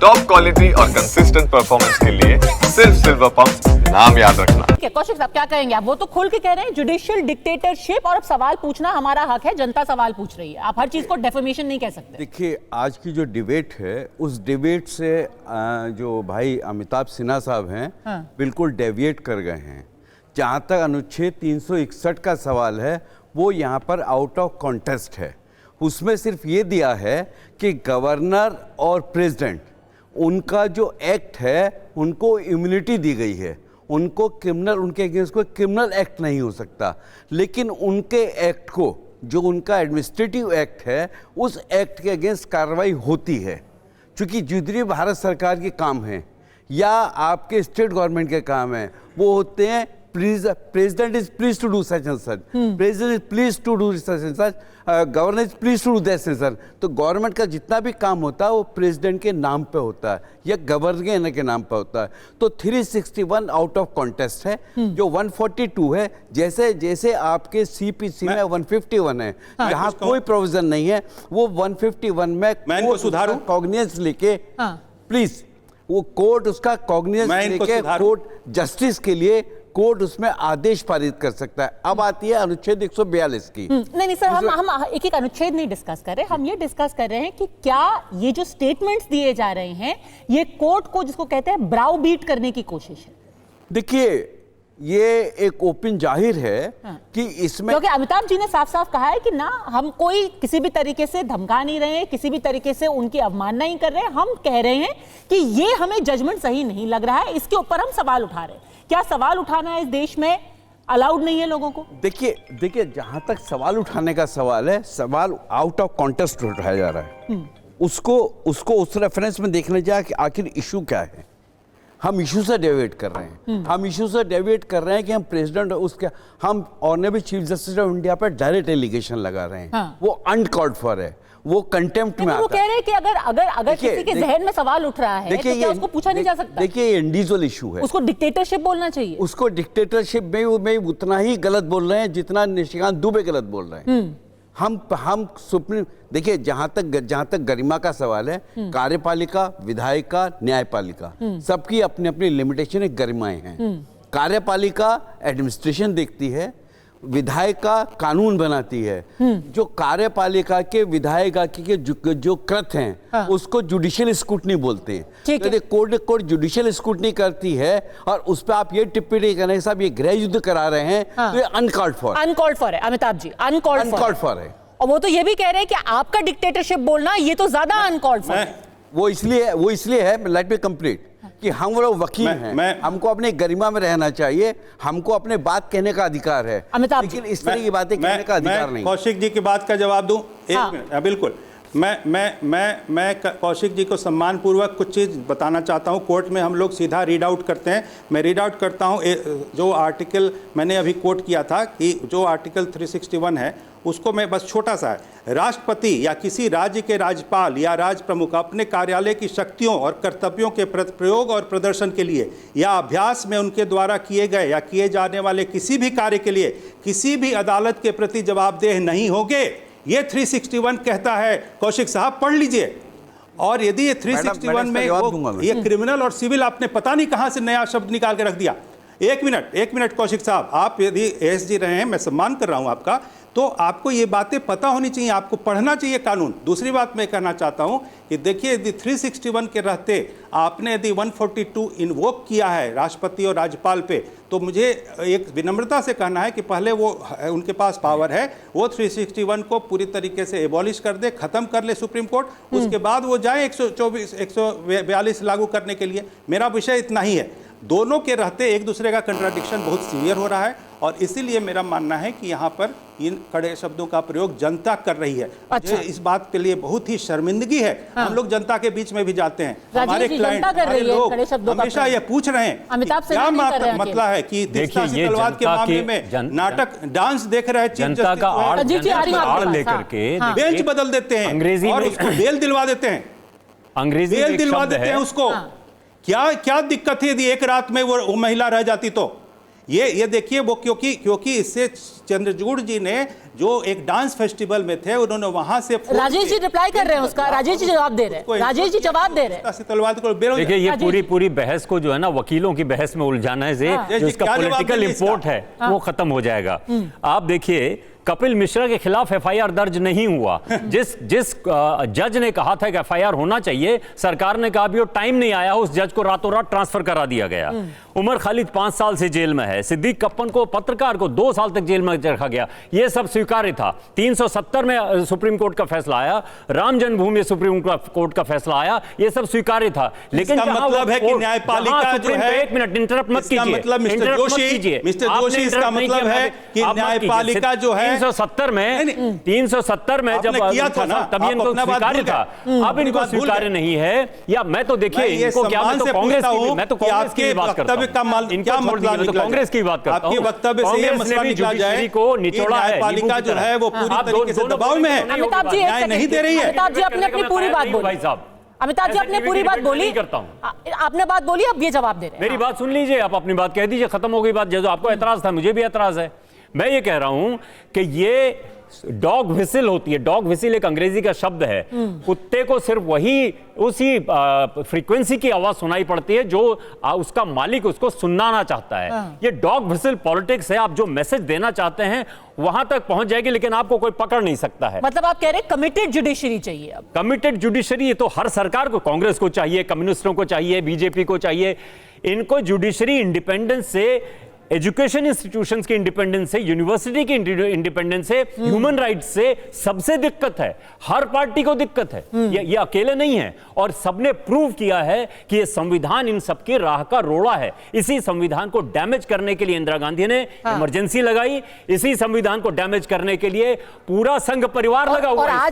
Top quality और consistent performance के लिए सिर्फ सिल्वर पंप नाम याद रखना। ठीक है, कौशिक साहब क्या कहेंगे आप? वो तो खोल के कह रहे हैं जुडिशियल डिक्टेटरशिप, और अब सवाल पूछना हमारा हक है, जनता सवाल पूछ रही है, आप हर चीज को डेफेमेशन नहीं कह सकते। देखिए, आज की जो डिबेट है उस डिबेट से जो भाई अमिताभ सिन्हा साहब हैं, बिल्कुल डेविएट कर गए हैं। जहाँ तक अनुच्छेद 361 का सवाल है वो यहाँ पर आउट ऑफ कॉन्टेस्ट है। उसमें सिर्फ ये दिया है कि गवर्नर और प्रेसिडेंट, उनका जो एक्ट है उनको इम्यूनिटी दी गई है, उनको क्रिमिनल, उनके अगेंस्ट कोई क्रिमिनल एक्ट नहीं हो सकता, लेकिन उनके एक्ट को, जो उनका एडमिनिस्ट्रेटिव एक्ट है, उस एक्ट के अगेंस्ट कार्रवाई होती है। क्योंकि जितनी भारत सरकार के काम हैं या आपके स्टेट गवर्नमेंट के काम हैं वो होते हैं president is please to do such and such, president is please to do such and such, governor is please to do that and such. तो गवर्नमेंट का जितना भी काम होता है वो प्रेसिडेंट के नाम पे होता है या गवर्नर के नाम पे होता है। तो 361 आउट ऑफ कॉन्टेस्ट है। जो 142 है, जैसे जैसे आपके सीपीसी में 151 है, यहाँ कोई प्रोविजन नहीं है, वो 151 में सुधारू कॉग्निजेंस लेके प्लीज, वो कोर्ट उसका कॉग्निजेंस लेके कोर्ट जस्टिस के लिए कोर्ट उसमें आदेश पारित कर सकता है। अब आती है अनुच्छेद 142 की। नहीं सर, हम एक एक अनुच्छेद नहीं डिस्कस कर रहे, हम ये डिस्कस कर रहे हैं कि क्या ये जो स्टेटमेंट्स दिए जा रहे हैं ये कोर्ट को, जिसको कहते हैं ब्राउ बीट करने की कोशिश है। देखिए, ये एक ओपन जाहिर है कि इसमें, क्योंकि अमिताभ जी ने साफ साफ कहा है कि ना, हम कोई किसी भी तरीके से धमका नहीं रहे हैं, किसी भी तरीके से उनकी अवमानना नहीं कर रहे हैं, हम कह रहे हैं कि ये हमें जजमेंट सही नहीं लग रहा है, इसके ऊपर हम सवाल उठा रहे हैं। क्या सवाल उठाना इस देश में अलाउड नहीं है लोगों को? देखिए जहां तक सवाल उठाने का सवाल है, सवाल आउट ऑफ कॉन्टेस्ट उठाया जा रहा है। उसको उस रेफरेंस में देखना चाहिए कि आखिर इशू क्या है। हम इशू से डेविएट कर रहे हैं, हम इशू से डेविएट कर रहे हैं कि हम प्रेसिडेंट उसके, हम honourable chief justice of India पर डायरेक्ट एलिगेशन लगा रहे हैं। वो अनकॉल्ड फॉर है, वो कंटेम्प्ट में आता है। वो कह रहे हैं कि अगर किसी के जहन में सवाल उठ रहा है तो क्या उसको पूछा नहीं जा सकता? देखिए, ये इंडिविजुअल इशू है, उसको डिक्टेटरशिप बोलना चाहिए। उसको डिक्टेटरशिप में उतना ही गलत बोल रहे हैं जितना निशिकांत दुबे गलत बोल रहे हैं। हम सुप्रीम, देखिए जहां तक गरिमा का सवाल है, कार्यपालिका, विधायिका, न्यायपालिका, सबकी अपनी अपनी लिमिटेशन है, गरिमाएं हैं। कार्यपालिका एडमिनिस्ट्रेशन देखती है, विधायिका कानून बनाती है। जो कार्यपालिका के विधायिका के जो कृत्य हैं उसको जुडिशियल स्क्रूटनी बोलते हैं। यदि कोर्ट जुडिशियल स्क्रूटनी करती है और उस पर आप ये टिप्पणी करें साहब ये गृह युद्ध करा रहे हैं, तो ये अनकॉल्ड फॉर है अमिताभ जी, अनकॉल्ड फॉर है। और वो तो ये भी कह रहे हैं कि आपका डिक्टेटरशिप बोलना ये तो ज्यादा अनकॉल्ड फॉर है। वो इसलिए है, लेट मी कंप्लीट, कि हम लोग वकील हैं, हमको अपने गरिमा में रहना चाहिए, हमको अपने बात कहने का अधिकार है, लेकिन इस तरह की बातें कहने का अधिकार नहीं। कौशिक जी की बात का जवाब दूं? एक मिनट, बिल्कुल। मैं कौशिक जी को सम्मानपूर्वक कुछ चीज़ बताना चाहता हूं। कोर्ट में हम लोग सीधा रीड आउट करते हैं। मैं रीड आउट करता हूं जो आर्टिकल मैंने अभी कोट किया था, कि जो आर्टिकल 361 है उसको मैं बस छोटा सा है। राष्ट्रपति या किसी राज्य के राज्यपाल या राज्य प्रमुख अपने कार्यालय की शक्तियों और कर्तव्यों के प्रयोग और प्रदर्शन के लिए या अभ्यास में उनके द्वारा किए गए या किए जाने वाले किसी भी कार्य के लिए किसी भी अदालत के प्रति जवाबदेह नहीं होंगे। ये 361 कहता है। कौशिक साहब पढ़ लीजिए। और यदि ये 361 में ये क्रिमिनल और सिविल, आपने पता नहीं कहां से नया शब्द निकाल के रख दिया। एक मिनट कौशिक साहब, आप यदि एएसजी रहे हैं, मैं सम्मान कर रहा हूं आपका, तो आपको ये बातें पता होनी चाहिए, आपको पढ़ना चाहिए कानून। दूसरी बात मैं कहना चाहता हूं कि देखिए, यदि 361 के रहते आपने यदि 142 इन्वोक किया है राष्ट्रपति और राज्यपाल पे, तो मुझे एक विनम्रता से कहना है कि पहले वो उनके पास पावर है, वो 361 को पूरी तरीके से एबॉलिश कर दे, खत्म कर ले सुप्रीम कोर्ट, उसके बाद वो जाए 142 लागू करने के लिए। मेरा विषय इतना ही है। दोनों के रहते एक दूसरे का कंट्राडिक्शन बहुत सीवियर हो रहा है, और इसीलिए मेरा मानना है कि यहाँ पर इन कड़े शब्दों का प्रयोग जनता कर रही है। अच्छा। इस बात के लिए बहुत ही शर्मिंदगी है। हम लोग जनता के बीच में भी जाते हैं, हमारे क्लाइंट, हमारे लोग हमेशा ये पूछ रहे हैं क्या मतलब है कि तलवाद के मामले में नाटक डांस देख रहे हैं, जनता का आड़ लेकर के बेंच बदल देते हैं और उसको बेल दिलवा देते हैं, अंग्रेजी बेल दिलवा देते हैं उसको। क्या दिक्कत है यदि एक रात में वो महिला रह जाती तो? ये देखिए वो क्योंकि इससे चंद्रचूड़ जी ने जो एक डांस फेस्टिवल में थे, उन्होंने वहां से राजेश जी रिप्लाई कर रहे हैं उसका, राजेश जी जवाब दे रहे हैं, राजेश जी जवाब दे रहे हैं। देखिए ये पूरी बहस को जो है ना वकीलों की बहस में उलझाना से जो इसका पॉलिटिकल इंपोर्ट है वो खत्म हो जाएगा। आप देखिए कपिल मिश्रा के खिलाफ एफआईआर दर्ज नहीं हुआ। जिस जज ने कहा था कि एफआईआर होना चाहिए, सरकार ने कहा भी वो टाइम नहीं आया, उस जज को रातों रात ट्रांसफर करा दिया गया। उमर खालिद 5 साल से जेल में है, सिद्दीक कप्पन को पत्रकार को 2 साल तक जेल में रखा गया। ये सब स्वीकार्य था। 370 में सुप्रीम कोर्ट का फैसला आया, राम जन्मभूमि सुप्रीम कोर्ट का फैसला आया, ये सब स्वीकार्य था। लेकिन मतलब है कि न्यायपालिका जो है, एक मिनट इंटरप्ट मत कीजिए मतलब मिस्टर जोशी इसका मतलब है कि न्यायपालिका जो है 370 में जब किया था ना, तभी इनको स्वीकार्य था, अब इनको स्वीकार्य नहीं है। या मैं तो देखिए इनको क्या, मैं तो कांग्रेस की बात करता हूं, क्या मतलब कांग्रेस की बात करता हूं। आपके वक्तव्य से ये मसला निकला जाए को निचोड़ा है, न्यायपालिका जो है वो पूरी तरीके से दबाव में है, अमिताभ जी न्याय नहीं दे रही है। अमिताभ जी अपने अपनी पूरी बात बोली, भाई साहब अमिताभ जी अपने पूरी बात बोली, करता हूं, आपने बात बोली, अब ये जवाब दे रहे हैं। मेरी बात सुन लीजिए, आप अपनी बात कह दीजिए, खत्म हो गई बात। जो आपको एतराज था मुझे भी एतराज है। मैं ये कह रहा हूं कि ये डॉग व्हिसिल होती है, डॉग व्हिसिल एक अंग्रेजी का शब्द है। कुत्ते को सिर्फ वही उसी फ्रीक्वेंसी की आवाज सुनाई पड़ती है जो उसका मालिक उसको सुनाना चाहता है। ये डॉग व्हिसिल पॉलिटिक्स है। आप जो मैसेज देना चाहते हैं वहां तक पहुंच जाएगी, लेकिन आपको कोई पकड़ नहीं सकता है। मतलब आप कह रहे हैं कमिटेड जुडिशरी चाहिए। अब कमिटेड जुडिशरी ये तो हर सरकार को, कांग्रेस को चाहिए, कम्युनिस्टों को चाहिए, बीजेपी को चाहिए। इनको जुडिशरी इंडिपेंडेंस से, एजुकेशन इंस्टीट्यूशंस की इंडिपेंडेंस से, यूनिवर्सिटी की इंडिपेंडेंस से, ह्यूमन राइट्स से सबसे दिक्कत है। हर पार्टी को दिक्कत है, ये अकेले नहीं है। और सबने प्रूव किया है कि ये संविधान इन सबके राह का रोड़ा है। इसी संविधान को डैमेज करने के लिए इंदिरा गांधी ने इमरजेंसी लगाई, इसी संविधान को डैमेज करने के लिए पूरा संघ परिवार लगा हुआ है।